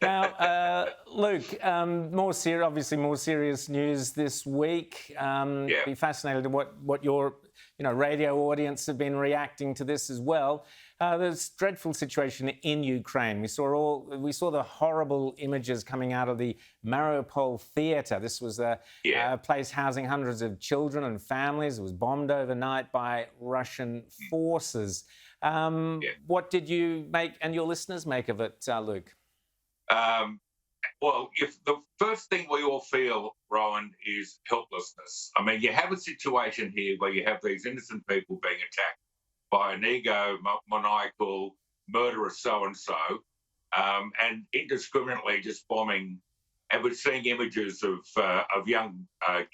Now, Luke, obviously more serious news this week. Yeah, Be fascinated in what your radio audience have been reacting to this as well. There's a dreadful situation in Ukraine. We saw the horrible images coming out of the Mariupol theatre. This was a yeah. place housing hundreds of children and families. It was bombed overnight by Russian forces. Yeah. What did you make and your listeners make of it, Luke? Um, well, if the first thing we all feel, Rowan, is helplessness. I mean, you have a situation here where you have these innocent people being attacked by an egomaniacal murderous so-and-so, and indiscriminately just bombing. And we're seeing images of young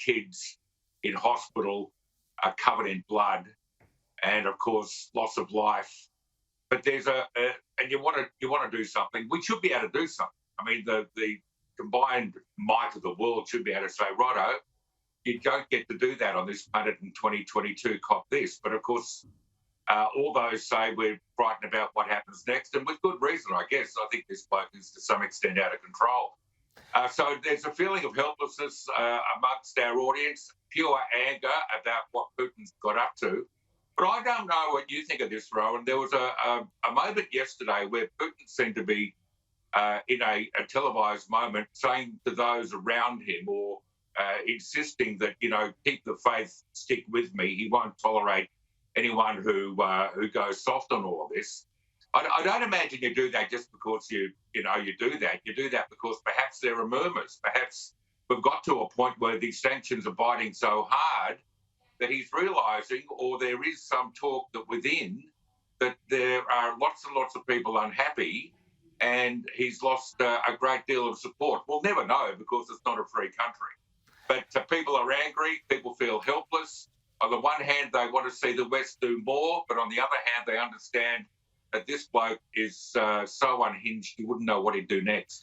kids in hospital covered in blood, and of course, loss of life. But there's and you want to do something. We should be able to do something. I mean, the combined might of the world should be able to say, righto, you don't get to do that on this planet in 2022, cop this. But of course, all those say we're frightened about what happens next, and with good reason, I guess. I think this bloke is to some extent out of control. So there's a feeling of helplessness amongst our audience, pure anger about what Putin's got up to. But I don't know what you think of this, Rowan. There was a moment yesterday where Putin seemed to be in a televised moment saying to those around him or insisting that, keep the faith, stick with me. He won't tolerate anyone who goes soft on all of this. I don't imagine you do that just because you do that. You do that because perhaps there are murmurs. Perhaps we've got to a point where these sanctions are biting so hard that he's realising, or there is some talk that within, that there are lots and lots of people unhappy and he's lost a great deal of support. We'll never know because it's not a free country. But people are angry, people feel helpless. On the one hand, they want to see the West do more, but on the other hand, they understand that this bloke is so unhinged, you wouldn't know what he'd do next.